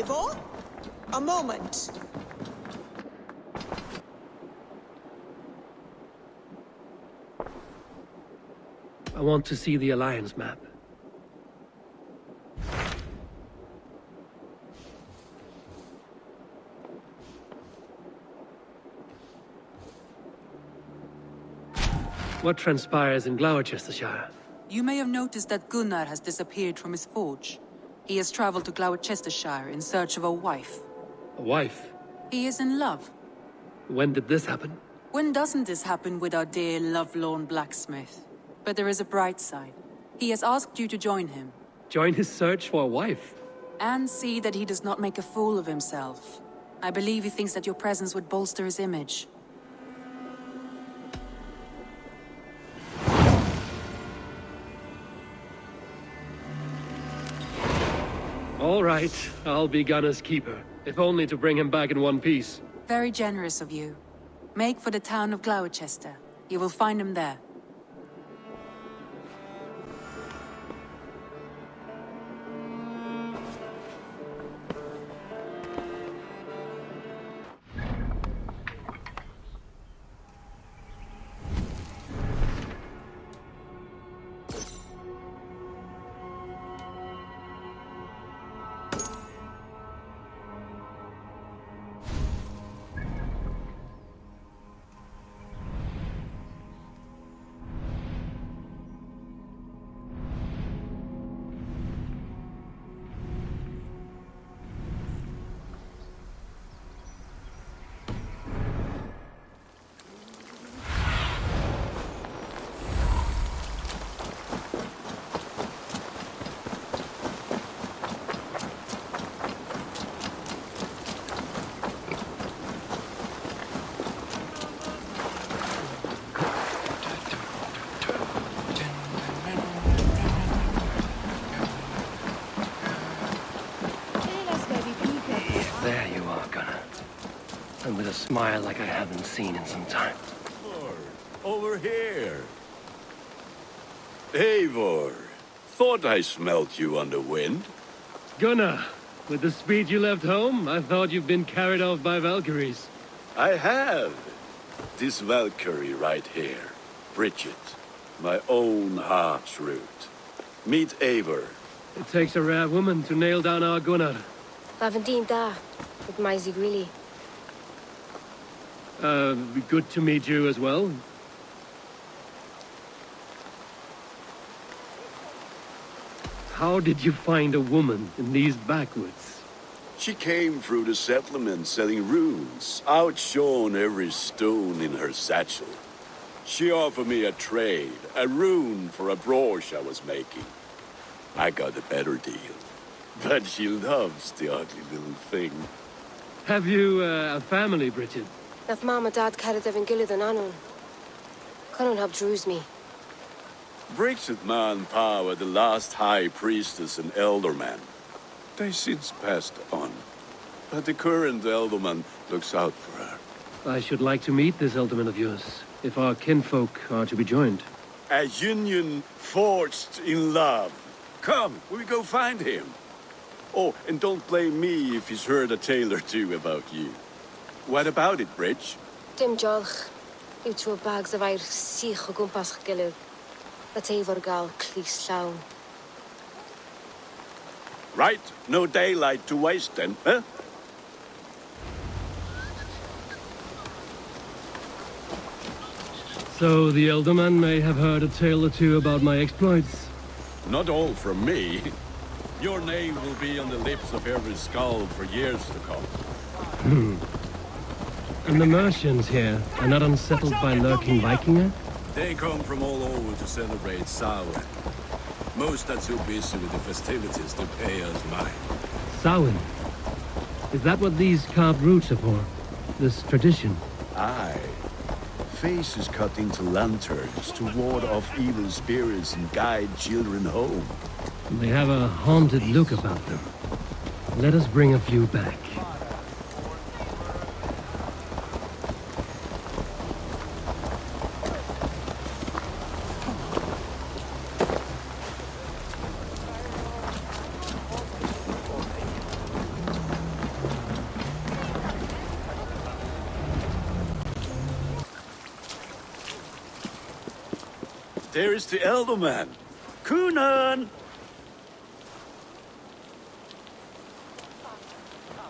Eivor? A moment. I want to see the Alliance map. What transpires in Gloucestershire? You may have noticed that Gunnar has disappeared from his forge. He has traveled to Gloucestershire in search of a wife. A wife? He is in love. When did this happen? When doesn't this happen with our dear lovelorn blacksmith? But there is a bright side. He has asked you to join him. Join his search for a wife? And see that he does not make a fool of himself. I believe he thinks that your presence would bolster his image. All right, I'll be Gunner's keeper, if only to bring him back in one piece. Very generous of you. Make for the town of Gloucester. You will find him there. There you are, Gunner. And with a smile like I haven't seen in some time. Over here. Eivor, thought I smelt you on the wind. Gunner, with the speed you left home, I thought you'd been carried off by Valkyries. I have. This Valkyrie right here, Bridget, my own heart's root. Meet Eivor. It takes a rare woman to nail down our Gunner. Lavendine da, with Maisy Greeley. Good to meet you as well. How did you find a woman in these backwoods? She came through the settlement selling runes, outshone every stone in her satchel. She offered me a trade, a rune for a brooch I was making. I got a better deal. But she loves the ugly little thing. Have you a family, Bridget? Naf Mama Dad carried Evan Gillid and Anun. Cannon have drews me. Bridget Man Power, the last high priestess and elderman. They since passed on. But the current elderman looks out for her. I should like to meet this elderman of yours, if our kinfolk are to be joined. A union forged in love. Come, we go find him. Oh, and don't blame me if he's heard a tale or two about you. What about it, Bridge? Dim Jolch. You two bags of air sich o gwmpas gilydd. A Eivor gal clis llawn. Right, no daylight to waste then, huh? So the elderman may have heard a tale or two about my exploits. Not all from me. Your name will be on the lips of every skull for years to come. And the merchants here are not unsettled by lurking Vikinger? They come from all over to celebrate Samhain. Most are too busy with the festivities to pay us mind. Samhain? Is that what these carved roots are for? This tradition? Aye. Faces cut into lanterns to ward off evil spirits and guide children home. They have a haunted look about them. Let us bring a few back. There is the elder man. Kunan!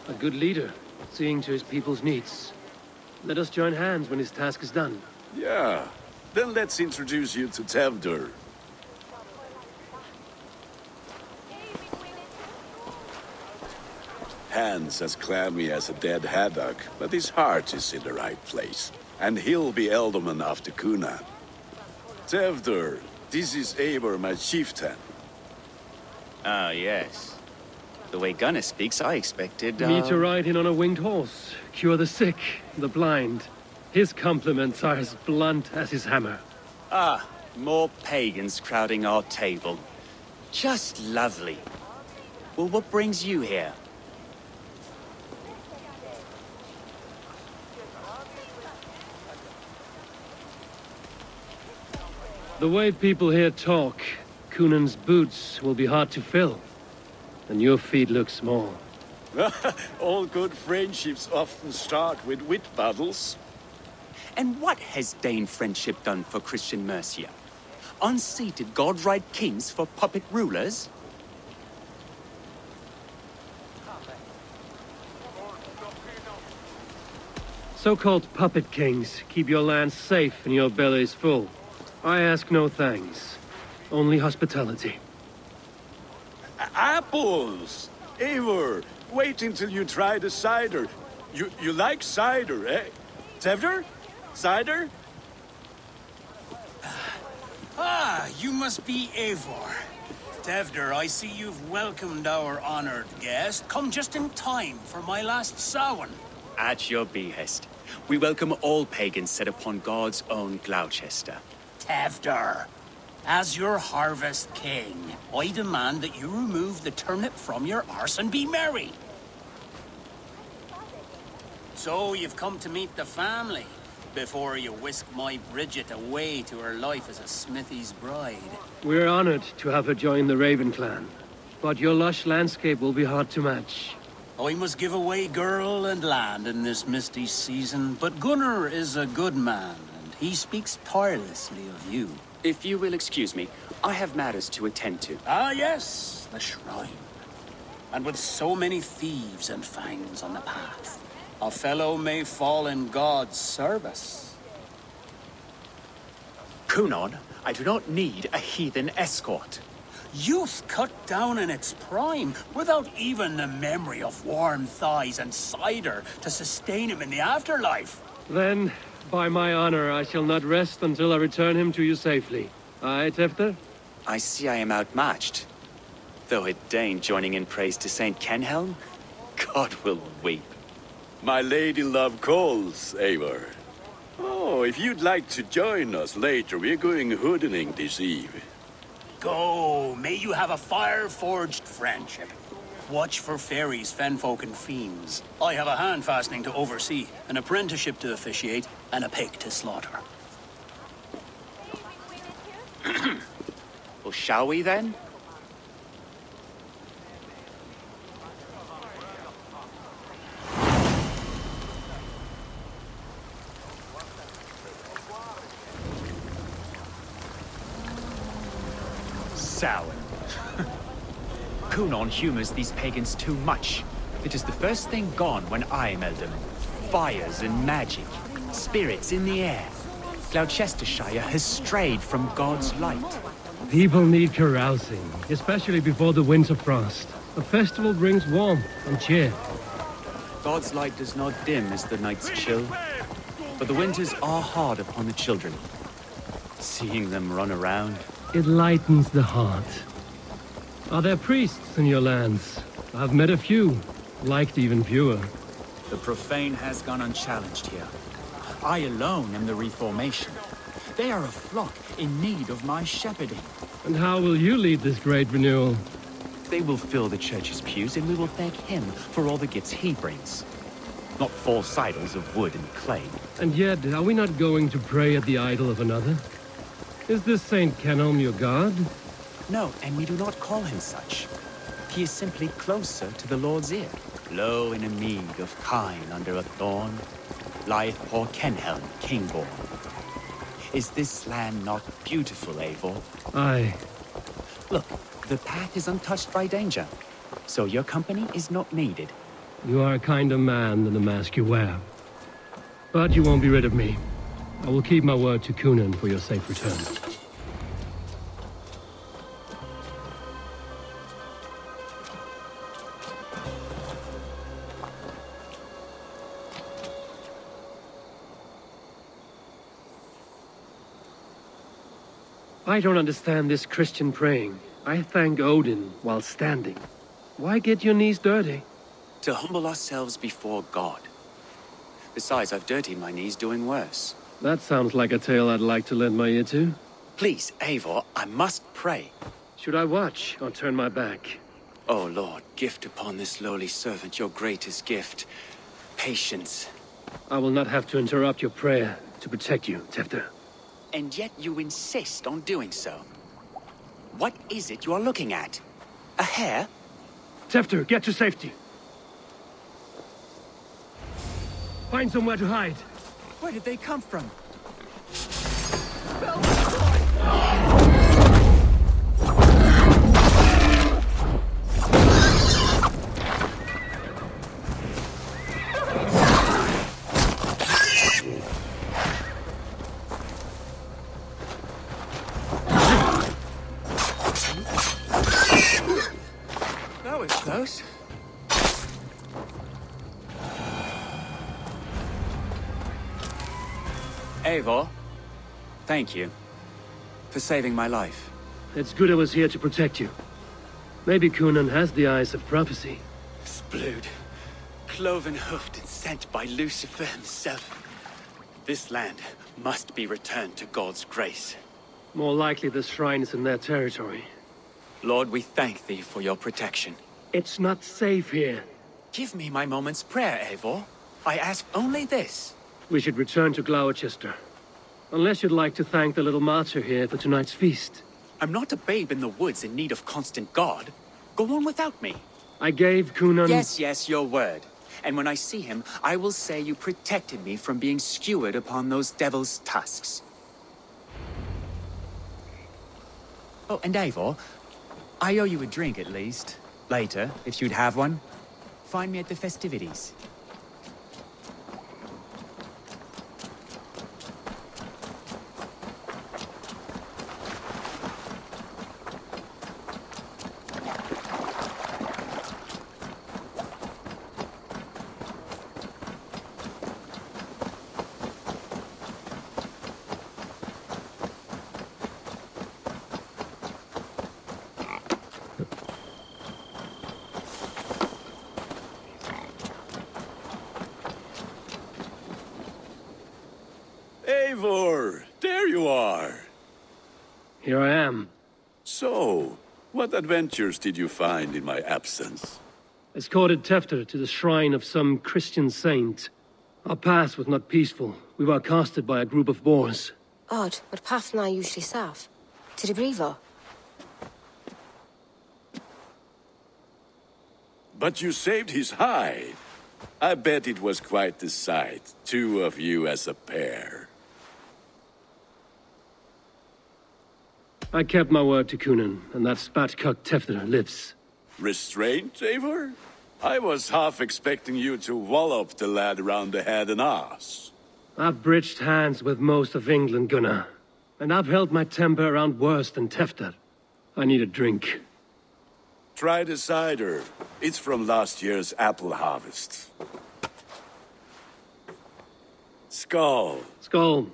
A good leader, seeing to his people's needs. Let us join hands when his task is done. Yeah. Then let's introduce you to Tevder. Hands as clammy as a dead haddock, but his heart is in the right place. And he'll be Elderman after Kunan. Tevder, this is Eivor, my chieftain. Ah, yes. The way Gunnar speaks, I expected, Me to ride in on a winged horse, cure the sick, the blind. His compliments are as blunt as his hammer. Ah, more pagans crowding our table. Just lovely. Well, what brings you here? The way people here talk, Kunan's boots will be hard to fill. And your feet look small. All good friendships often start with wit battles. And what has Dane friendship done for Christian Mercia? Unseated godright kings for puppet rulers? So-called puppet kings keep your lands safe and your bellies full. I ask no thanks, only hospitality. Apples! Eivor, wait until you try the cider. You like cider, eh? Tevder? Cider? Ah, you must be Eivor. Tevder, I see you've welcomed our honored guest. Come just in time for my last Samhain. At your behest. We welcome all pagans set upon God's own Gloucester. Tevder, as your harvest king, I demand that you remove the turnip from your arse and be merry. So you've come to meet the family before you whisk my Bridget away to her life as a smithy's bride. We're honored to have her join the Raven clan, but your lush landscape will be hard to match. I must give away girl and land in this misty season, but Gunnar is a good man, and he speaks tirelessly of you. If you will excuse me, I have matters to attend to. Ah, yes, the shrine. And with so many thieves and fangs on the path, a fellow may fall in God's service. Kunan, I do not need a heathen escort. Youth cut down in its prime, without even the memory of warm thighs and cider to sustain him in the afterlife. Then, by my honor, I shall not rest until I return him to you safely. Aye, Tefter? I see I am outmatched. Though a Dane joining in praise to Saint Kenhelm, God will weep. My lady love calls, Eivor. Oh, if you'd like to join us later, we're going hoodening this eve. Go, may you have a fire-forged friendship. Watch for fairies, fenfolk, and fiends. I have a hand fastening to oversee, an apprenticeship to officiate, and a pig to slaughter. Well, shall we then? Sour. Kunan humors these pagans too much. It is the first thing gone when I am Elderman. Fires and magic, spirits in the air. Gloucestershire has strayed from God's light. People need carousing, especially before the winter frost. A festival brings warmth and cheer. God's light does not dim as the nights chill, but the winters are hard upon the children. Seeing them run around, It lightens the heart. Are there priests in your lands? I've met a few, liked even fewer. the profane has gone unchallenged here. I alone am the reformation. They are a flock in need of my shepherding. And how will you lead this great renewal? They will fill the church's pews, and we will thank him for all the gifts he brings. Not false idols of wood and clay. And yet, are we not going to pray at the idol of another? Is this Saint Kenhelm your god? No, and we do not call him such. He is simply closer to the Lord's ear. Low in a mead of kine under a thorn, lieth poor Kenhelm, king-born. Is this land not beautiful, Eivor? Aye. Look, the path is untouched by danger, so your company is not needed. You are a kinder man than the mask you wear. But you won't be rid of me. I will keep my word to Kunan for your safe return. I don't understand this Christian praying. I thank Odin while standing. Why get your knees dirty? To humble ourselves before God. Besides, I've dirtied my knees doing worse. That sounds like a tale I'd like to lend my ear to. Please, Eivor, I must pray. Should I watch or turn my back? Oh Lord, gift upon this lowly servant your greatest gift. Patience. I will not have to interrupt your prayer to protect you, Tefter. And yet you insist on doing so. What is it you are looking at? A hare? Tefter, get to safety. Find somewhere to hide. Where did they come from? That was close. Eivor, thank you for saving my life. It's good I was here to protect you. Maybe Kunan has the eyes of prophecy. Splood, cloven-hoofed and sent by Lucifer himself. This land must be returned to God's grace. More likely the shrine is in their territory. Lord, we thank thee for your protection. It's not safe here. Give me my moment's prayer, Eivor. I ask only this. We should return to Gloucester. Unless you'd like to thank the little martyr here for tonight's feast. I'm not a babe in the woods in need of constant guard. Go on without me. I gave Kunan... Yes, your word. And when I see him, I will say you protected me from being skewered upon those devil's tusks. Oh, and Eivor, I owe you a drink at least. Later, if you'd have one. Find me at the festivities. Eivor, there you are. Here I am. So, what adventures did you find in my absence? Escorted Tefter to the shrine of some Christian saint. Our path was not peaceful. We were accosted by a group of boars. Odd, but path na usually safe. To the brievo. But you saved his hide. I bet it was quite the sight, two of you as a pair. I kept my word to Kunan, and that spatcock Tefter lives. Restraint, Eivor? I was half expecting you to wallop the lad around the head and ass. I've bridged hands with most of England, Gunnar. And I've held my temper around worse than Tefter. I need a drink. Try the cider. It's from last year's apple harvest. Skull. Skull.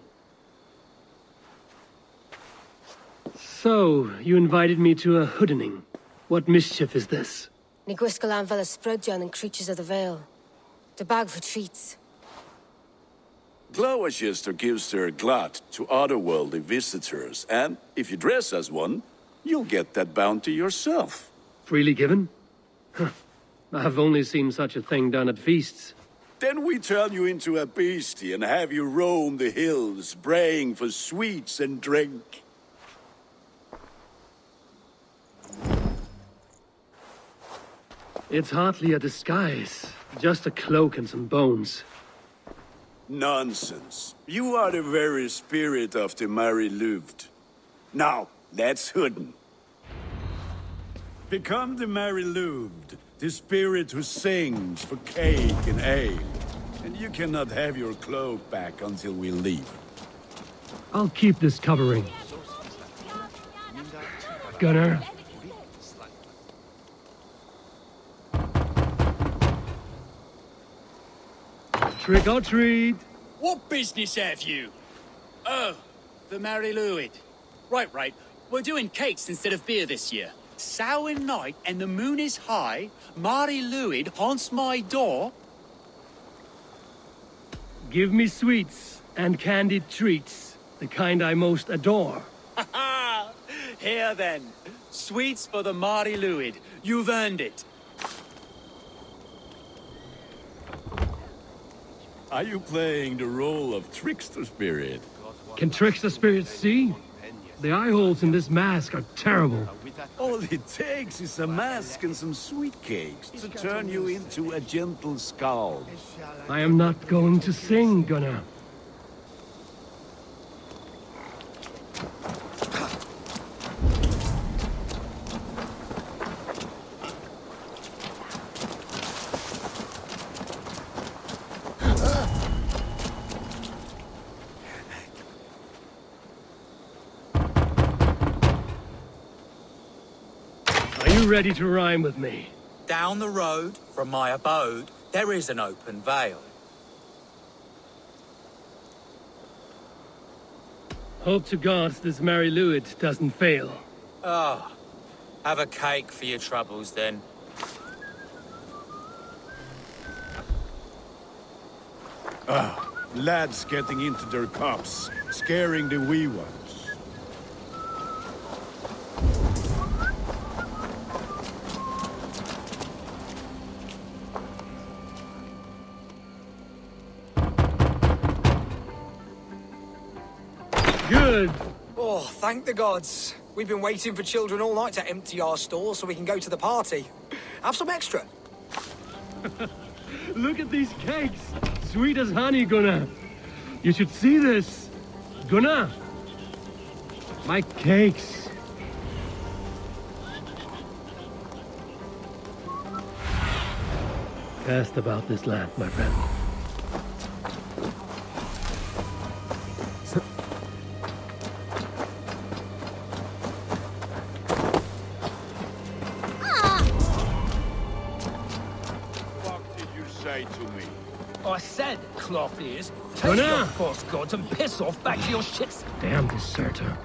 So, you invited me to a hoodening. What mischief is this? Ni gwisgalan fel ysbrydion and creatures of the Vale. The bag for treats. Gloucester gives their glut to otherworldly visitors, and if you dress as one, you'll get that bounty yourself. Freely given? Huh. I've only seen such a thing done at feasts. Then we turn you into a beastie and have you roam the hills, braying for sweets and drink. It's hardly a disguise. Just a cloak and some bones. Nonsense. You are the very spirit of the Mary Louved. Now, let's hoodin. Become the Mary Louved, the spirit who sings for cake and ale. And you cannot have your cloak back until we leave. I'll keep this covering. Gunnar. Trick or treat. What business have you? Oh, the Mary Louid. Right. We're doing cakes instead of beer this year. Samhain night and the moon is high. Mary Louid haunts my door. Give me sweets and candied treats, the kind I most adore. Ha ha! Here then. Sweets for the Mary Louid. You've earned it. Are you playing the role of trickster spirit? Can trickster spirits see? The eye holes in this mask are terrible. All it takes is a mask and some sweet cakes to turn you into a gentle skull. I am not going to sing, Gunnar. Ready to rhyme with me? Down the road from my abode, there is an open vale. Hope to God this Mary Louid doesn't fail. Ah, have a cake for your troubles then. Lads getting into their cups, scaring the wee ones. Good. Oh, thank the gods. We've been waiting for children all night to empty our stores so we can go to the party. Have some extra. Look at these cakes. Sweet as honey, Gunnar. You should see this. Gunnar. My cakes. Cast about this land, my friend. I said, cloth ears, take your cross gods and piss off back to your shits. Damn deserter.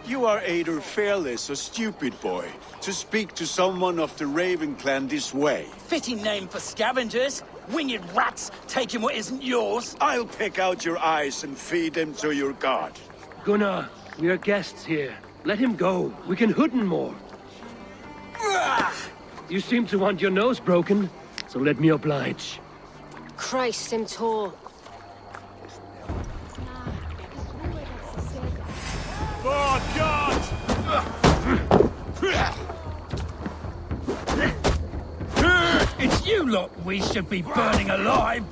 You are either fearless or stupid, boy, to speak to someone of the Raven clan this way. Fitting name for scavengers, winged rats taking what isn't yours. I'll pick out your eyes and feed them to your god. Gunnar, we are guests here. Let him go. We can hoodin more. You seem to want your nose broken, so let me oblige. Christ him tall. Oh, God! It's you lot we should be burning alive.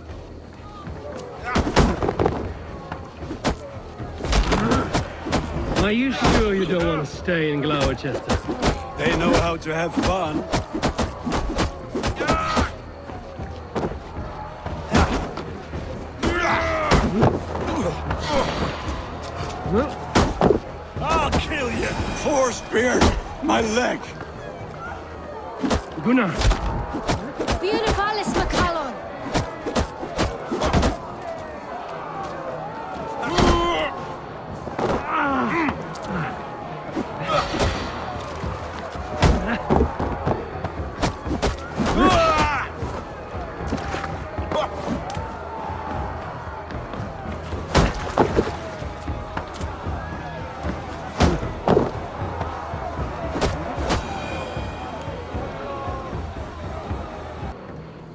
Are you sure you don't want to stay in Gloucester? They know how to have fun. I'll kill you! Poor Spear! My leg! Gunnar! Beautifalis Macallon!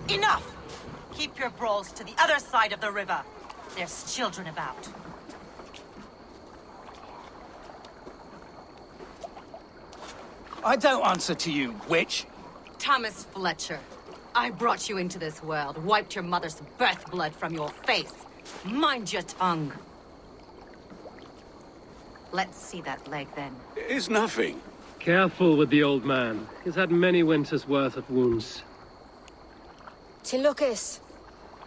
Enough! Keep your brawls to the other side of the river. There's children about. I don't answer to you, witch. Thomas Fletcher, I brought you into this world, wiped your mother's birth blood from your face, Mind your tongue. Let's see that leg, then. It's nothing. Careful with the old man. He's had many winters' worth of wounds. Tin Lucas.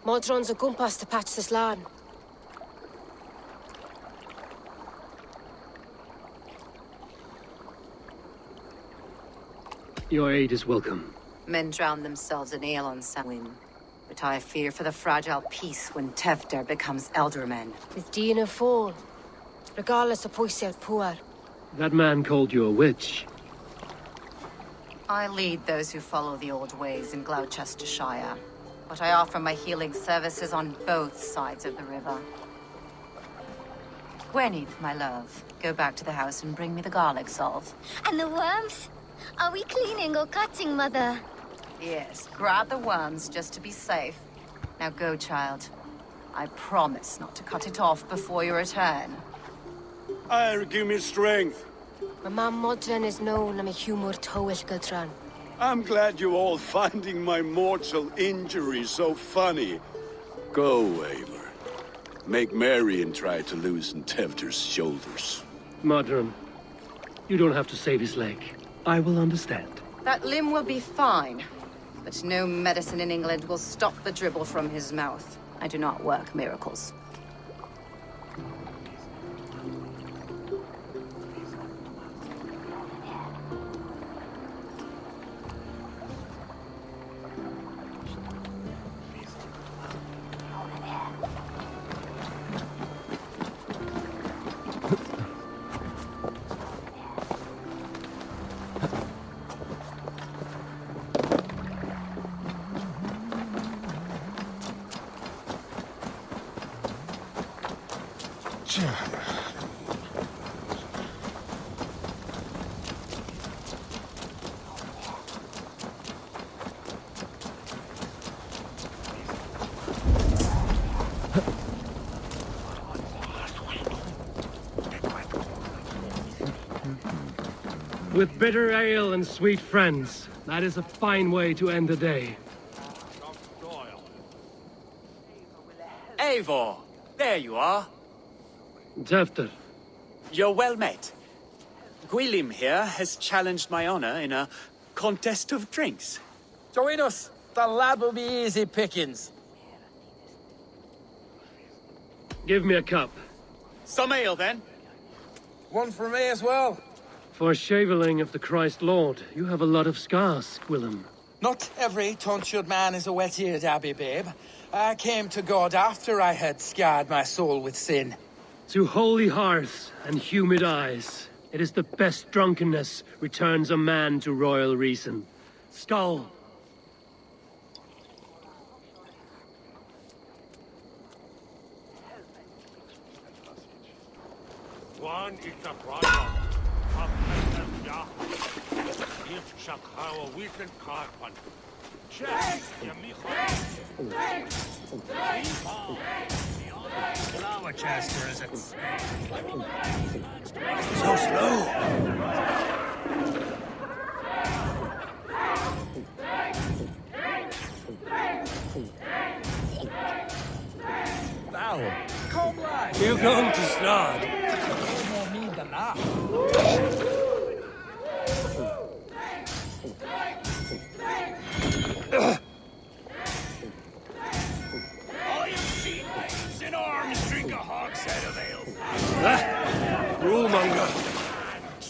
Modron's a gumpas to patch this land. Your aid is welcome. Men drown themselves in ale on Samhain. But I fear for the fragile peace when Tevder becomes eldermen. With Dean and Fall. Regardless of Poisiel Puar. That man called you a witch. I lead those who follow the old ways in Gloucestershire. But I offer my healing services on both sides of the river. Gweneth, my love, go back to the house and bring me the garlic salve. And the worms? Are we cleaning or cutting, Mother? Yes, grab the worms just to be safe. Now go, child. I promise not to cut it off before you return. Give me strength. My mum Modron is known I'm a humor towish Gudran. I'm glad you're all finding my mortal injury so funny. Go, Eivor. Make merry and try to loosen Tevder's shoulders. Modron, you don't have to save his leg. I will understand. That limb will be fine. But no medicine in England will stop the dribble from his mouth. I do not work miracles. With bitter ale and sweet friends, that is a fine way to end the day. Eivor, there you are. Tevder. You're well met. Gwilym here has challenged my honor in a contest of drinks. Join us. The lad will be easy pickings. Give me a cup. Some ale, then. One for me as well. For shaveling of the Christ Lord, you have a lot of scars, Gwilym. Not every tonsured man is a wet-eared abbey, babe. I came to God after I had scarred my soul with sin. To holy hearths and humid eyes, it is the best drunkenness returns a man to royal reason. Skull. One is the problem. If Shakhawa weekend carpon. Check! Gloucester is it? So slow. Now, come lad. You're going to start. No more mean than that. Hogshead of ale. Rulemonger.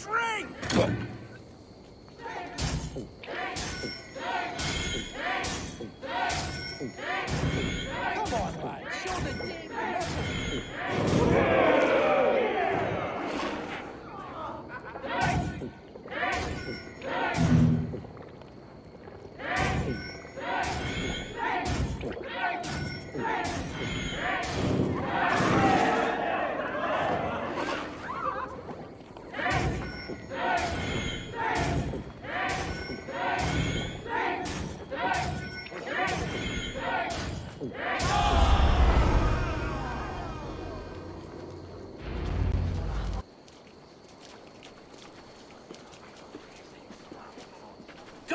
Drink! Come on, lad. Show the game.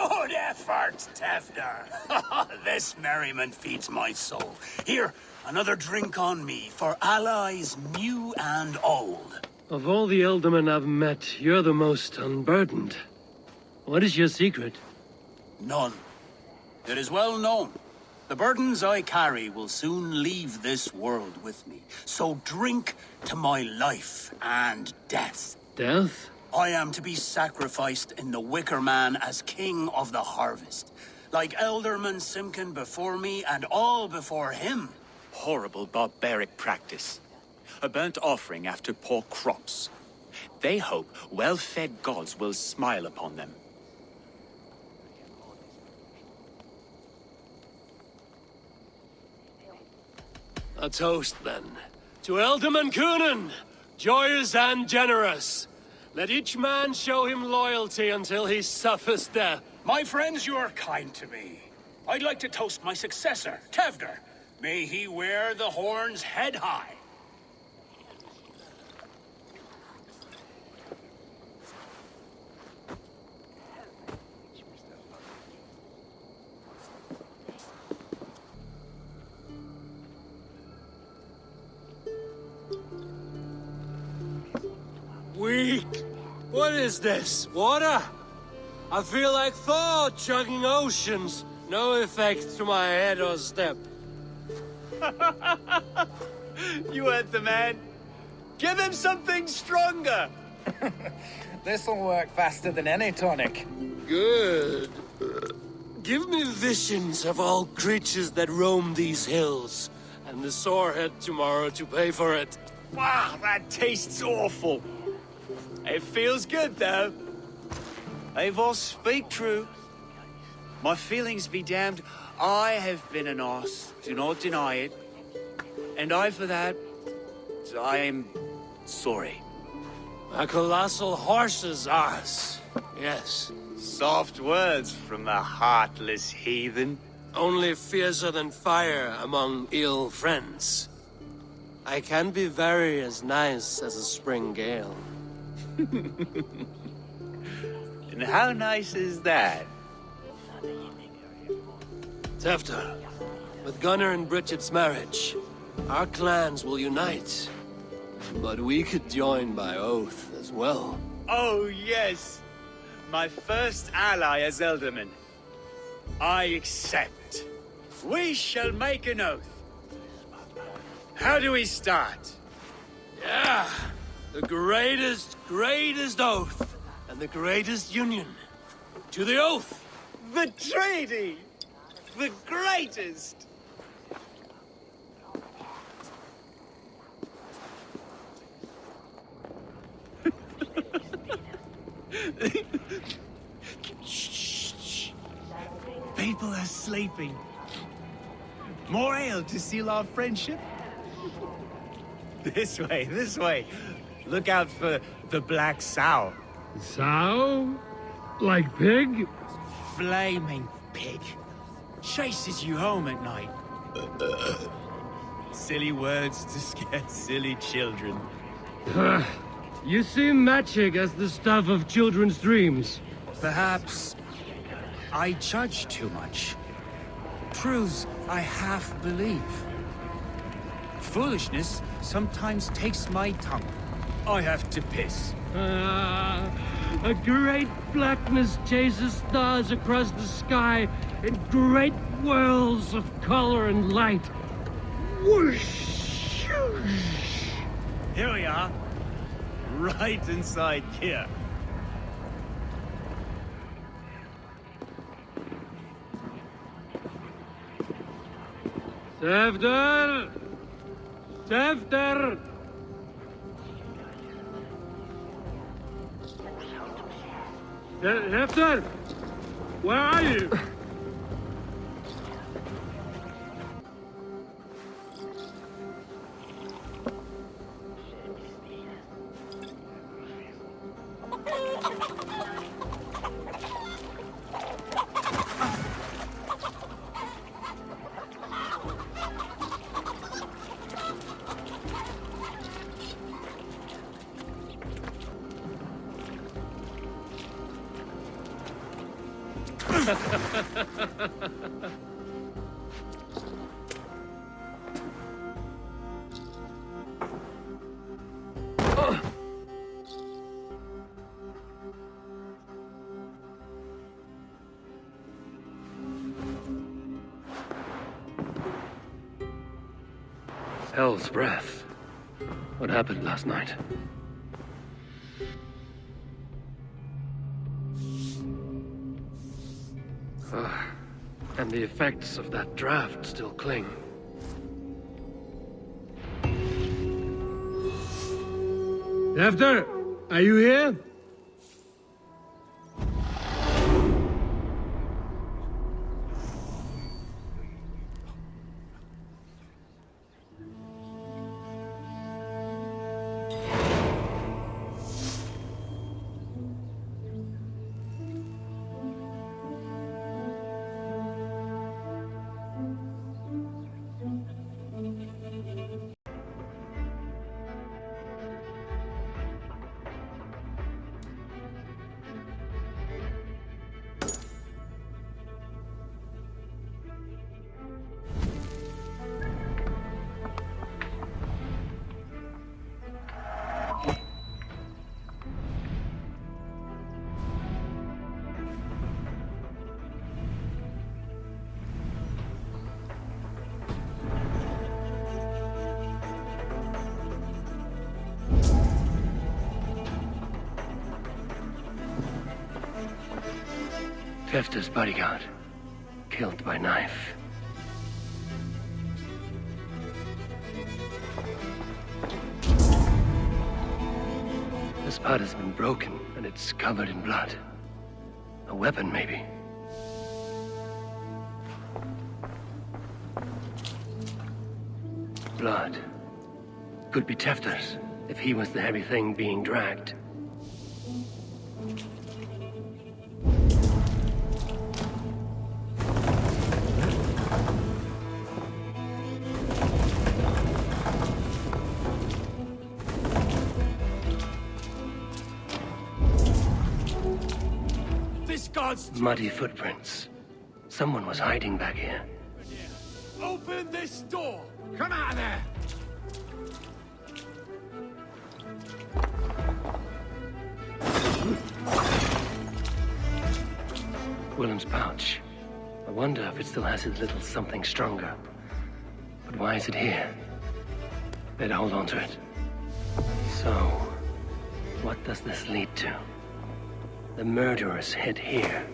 Good effort, Tefner. This merriment feeds my soul. Here, another drink on me for allies new and old. Of all the Eldermen I've met, you're the most unburdened. What is your secret? None. It is well known. The burdens I carry will soon leave this world with me. So drink to my life and death. Death? I am to be sacrificed in the Wicker Man as king of the harvest. Like Elderman Simkin before me and all before him. Horrible barbaric practice. A burnt offering after poor crops. They hope well-fed gods will smile upon them. A toast, then. To Elderman Coonan, joyous and generous. Let each man show him loyalty until he suffers death. My friends, you are kind to me. I'd like to toast my successor, Tefner. May he wear the horns head high. Weak. What is this? Water? I feel like Thor chugging oceans. No effect to my head or step. You heard the man. Give him something stronger. This'll work faster than any tonic. Good. Give me visions of all creatures that roam these hills, and the sorehead tomorrow to pay for it. Wow, that tastes awful. It feels good, though. Eivor, speak true. My feelings be damned. I have been an arse. Do not deny it. And I, for that, I am sorry. A colossal horse's arse. Yes. Soft words from the heartless heathen. Only fiercer than fire among ill friends. I can be very as nice as a spring gale. And how nice is that? Tefter, with Gunnar and Bridget's marriage, our clans will unite. But we could join by oath as well. Oh, yes. My first ally as Elderman. I accept. We shall make an oath. How do we start? Yeah. The greatest oath, and the greatest union. To the oath! The treaty! The greatest! Shh. People are sleeping. More ale to seal our friendship? This way. Look out for the black sow. Sow? Like pig? Flaming pig. Chases you home at night. Silly words to scare silly children. You see magic as the stuff of children's dreams. Perhaps I judge too much. Truths I half believe. Foolishness sometimes takes my tongue. I have to piss. A great blackness chases stars across the sky in great whirls of color and light. Whoosh! Here we are. Right inside here. Tefter! Tefter! Tefter! Where are you? Hell's breath. What happened last night? And the effects of that draft still cling. After, are you here? Tefta's bodyguard, killed by knife. The spot has been broken, and it's covered in blood. A weapon, maybe. Blood. Could be Tefta's, if he was the heavy thing being dragged. Muddy footprints. Someone was hiding back here. Open this door! Come out there! Willem's pouch. I wonder if it still has his little something stronger. But why is it here? Better hold on to it. So, what does this lead to? The murderers hid here,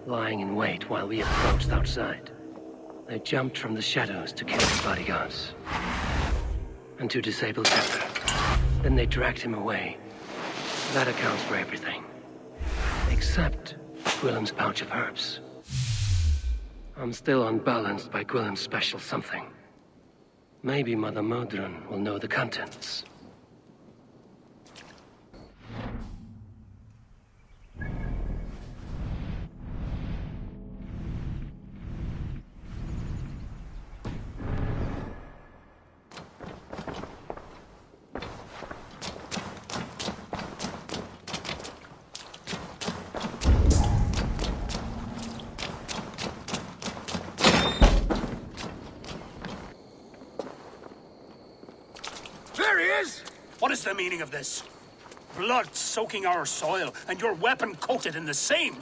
lying in wait while we approached outside. They jumped from the shadows to kill the bodyguards. And to disable Tefta. Then they dragged him away. That accounts for everything. Except Willem's pouch of herbs. I'm still unbalanced by Willem's special something. Maybe Mother Modron will know the contents. What is the meaning of this? Blood soaking our soil, and your weapon coated in the same!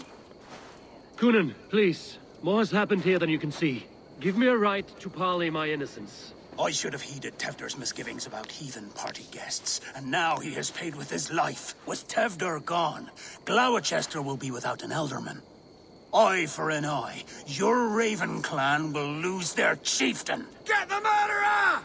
Coonan, please. More has happened here than you can see. Give me a right to parley my innocence. I should have heeded Tevder's misgivings about heathen party guests, and now he has paid with his life. With Tevder gone, Gloucester will be without an elderman. Eye for an eye. Your Raven clan will lose their chieftain. Get the murderer!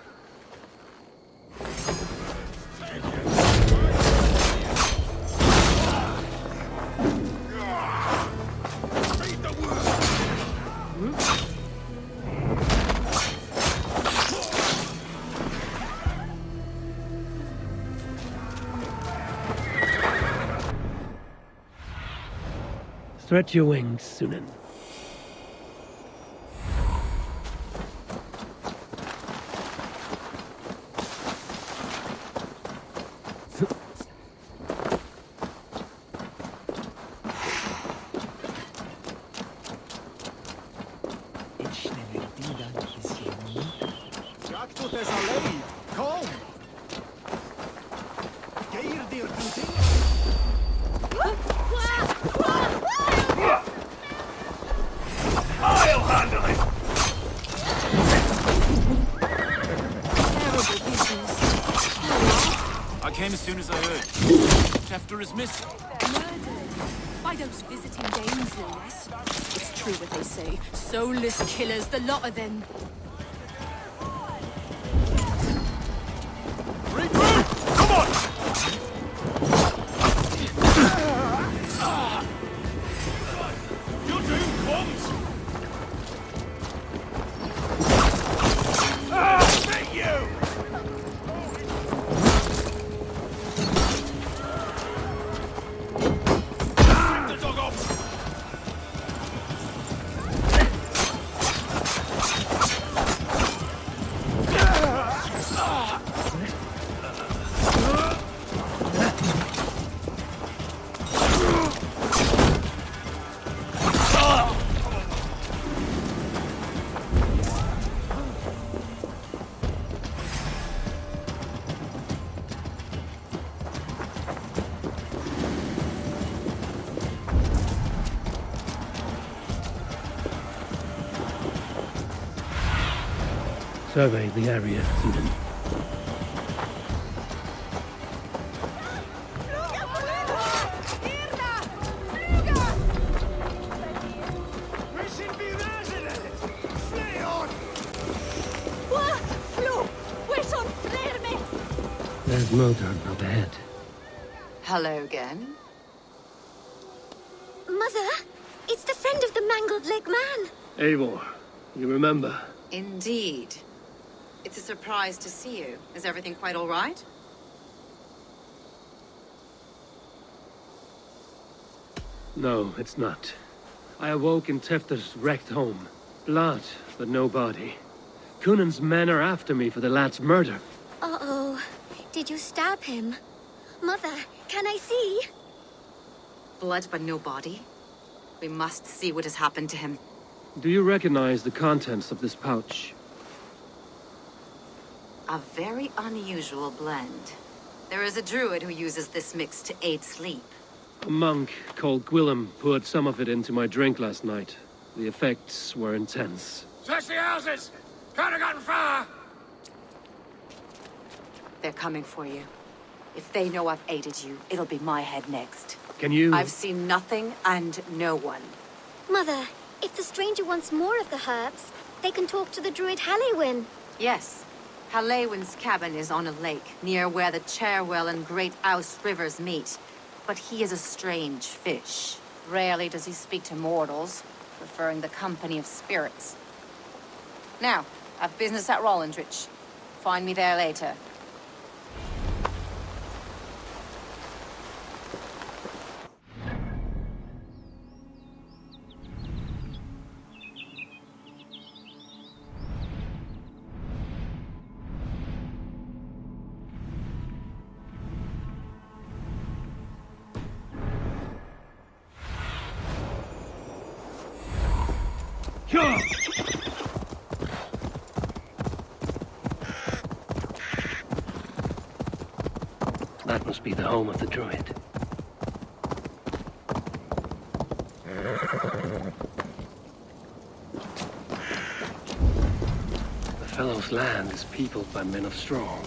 Stretch your wings, Sunan. Kom! Geir dir I'll handle it! I came as soon as I heard. Chefter is missing. Murdered by those visiting Danes, no less. It's true what they say. Soulless killers, the lot of them. Regroup! Come on! Your doom comes! Hit you! Survey the area, Susan. There's motor up ahead. Hello again. Mother, it's the friend of the mangled leg man. Eivor, you remember? Indeed. It's a surprise to see you. Is everything quite all right? No, it's not. I awoke in Tefter's wrecked home. Blood, but no body. Cunan's men are after me for the lad's murder. Uh-oh. Did you stab him? Mother, can I see? Blood but no body? We must see what has happened to him. Do you recognize the contents of this pouch? A very unusual blend. There is a druid who uses this mix to aid sleep. A monk called Gwillem poured some of it into my drink last night. The effects were intense. Search the houses! Can't have gotten far! They're coming for you. If they know I've aided you, it'll be my head next. Can you... I've seen nothing and no one. Mother, if the stranger wants more of the herbs, they can talk to the druid Halewin. Yes. Halewin's cabin is on a lake, near where the Cherwell and Great Ouse rivers meet. But he is a strange fish. Rarely does he speak to mortals, preferring the company of spirits. Now, I've business at Rollindrich. Find me there later. That must be the home of the druid. The fellow's land is peopled by men of straw.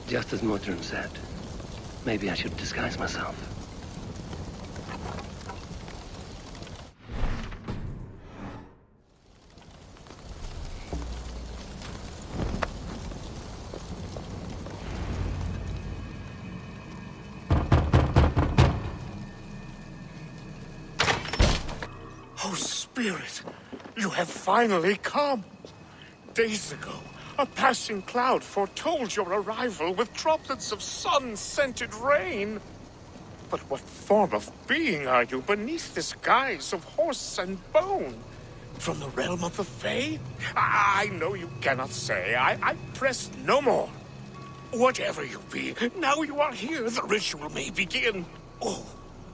Just as Modron said. Maybe I should disguise myself. Oh, Spirit, you have finally come. Days ago, a passing cloud foretold your arrival with droplets of sun-scented rain. But what form of being are you beneath this guise of horse and bone? From the realm of the Fae? I know you cannot say. I press no more. Whatever you be, now you are here, the ritual may begin. Oh,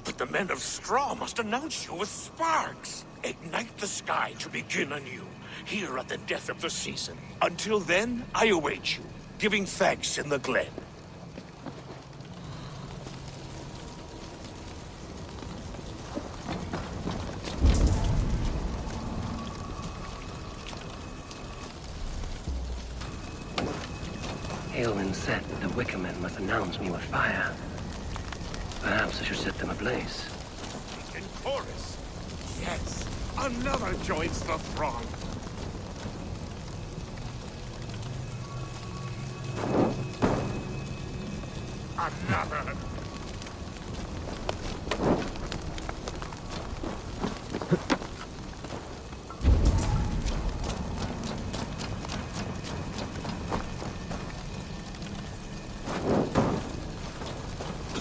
but the men of straw must announce you with sparks. Ignite the sky to begin anew, here at the death of the season. Until then, I await you, giving thanks in the glen. Aelwyn said that the Wicker men must announce me with fire. Perhaps I should set them ablaze. In chorus? Yes, another joins the throng. Another.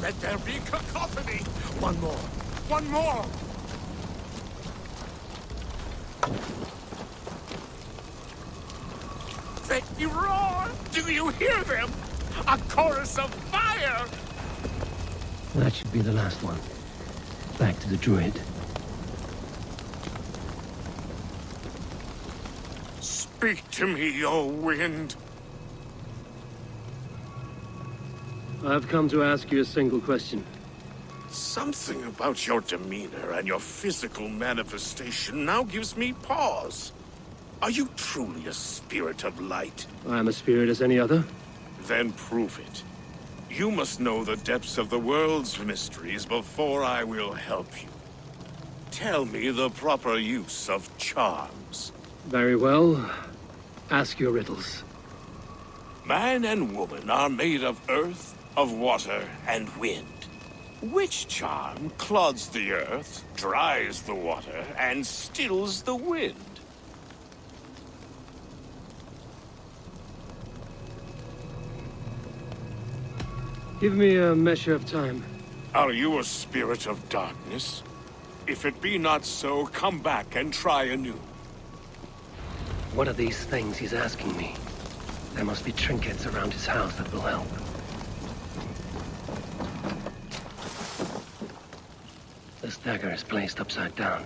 Let there be cacophony! One more! One more! They roar! Do you hear them? A chorus of fire! That should be the last one. Back to the druid. Speak to me, O wind! I've come to ask you a single question. Something about your demeanor and your physical manifestation now gives me pause. Are you truly a spirit of light? I'm a spirit as any other. Then prove it. You must know the depths of the world's mysteries before I will help you. Tell me the proper use of charms. Very well. Ask your riddles. Man and woman are made of earth, of water, and wind. Which charm clods the earth, dries the water, and stills the wind? Give me a measure of time. Are you a spirit of darkness? If it be not so, come back and try anew. What are these things he's asking me? There must be trinkets around his house that will help. This dagger is placed upside down.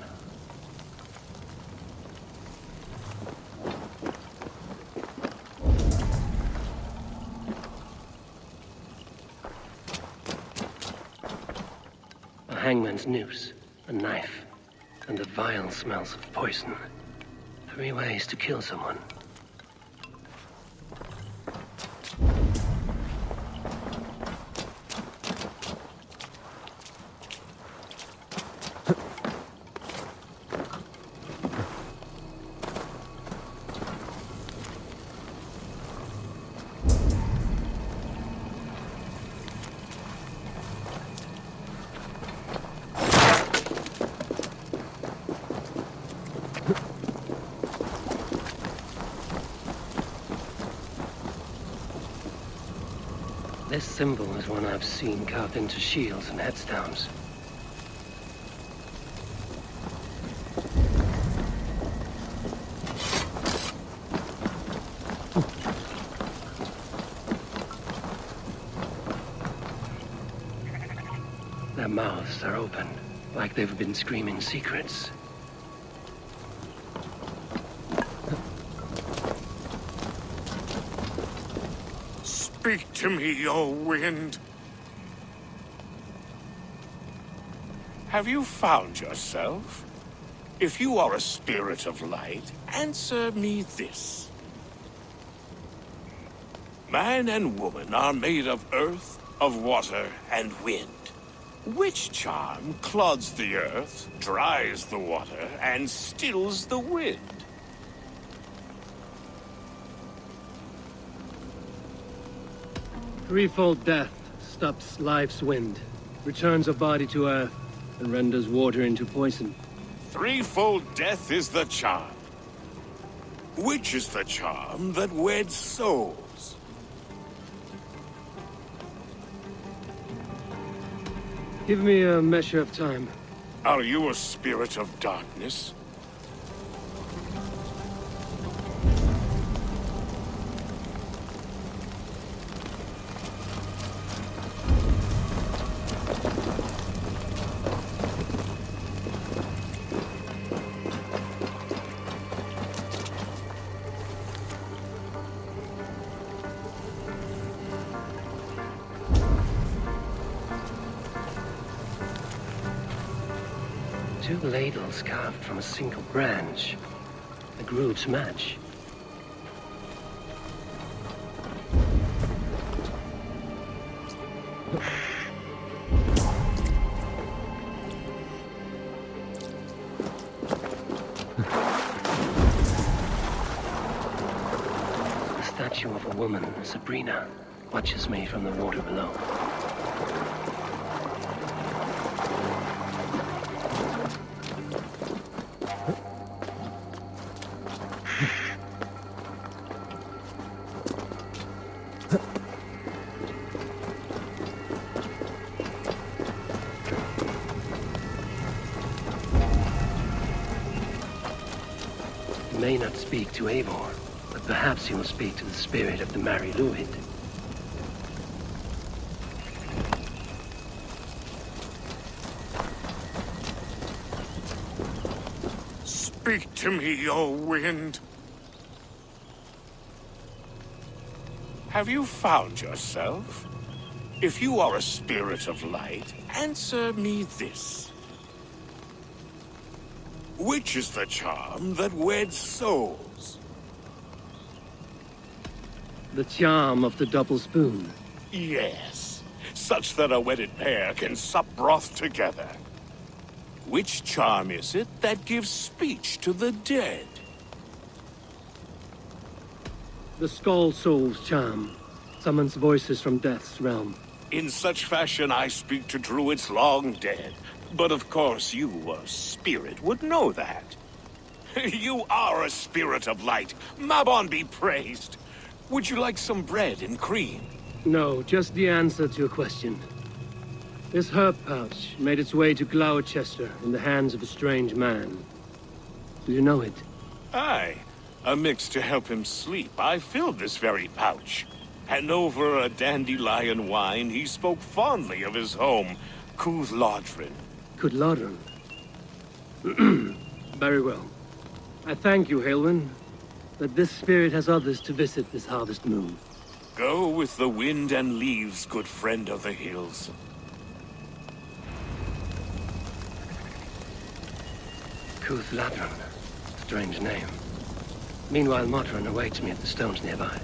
A hangman's noose, a knife, and the vile smells of poison. 3 ways to kill someone. This symbol is one I've seen carved into shields and headstones. Their mouths are open, like they've been screaming secrets. Speak to me, O wind. Have you found yourself? If you are a spirit of light, answer me this. Man and woman are made of earth, of water, and wind. Which charm clods the earth, dries the water, and stills the wind? Threefold death stops life's wind, returns a body to earth, and renders water into poison. Threefold death is the charm. Which is the charm that weds souls? Give me a measure of time. Are you a spirit of darkness? 2 ladles carved from a single branch. The grooves match. The statue of a woman, Sabrina, watches me from the water below. May not speak to Eivor, but perhaps he will speak to the spirit of the Mary Luid. Speak to me, O wind. Have you found yourself? If you are a spirit of light, answer me this. Which is the charm that weds souls? The charm of the double spoon. Yes, such that a wedded pair can sup broth together. Which charm is it that gives speech to the dead? The Skull Soul's charm summons voices from death's realm. In such fashion I speak to druids long dead. But of course you, a spirit, would know that. You are a spirit of light. Mabon be praised. Would you like some bread and cream? No, just the answer to your question. This herb pouch made its way to Gloucester in the hands of a strange man. Do you know it? Aye. A mix to help him sleep. I filled this very pouch. And over a dandelion wine, he spoke fondly of his home, Cooth-Lodrin. Cooth-Lodrin? Very well. I thank you, Haelwyn, that this spirit has others to visit this harvest moon. Go with the wind and leaves, good friend of the hills. Cooth-Lodrin. Strange name. Meanwhile, Modron awaits me at the stones nearby.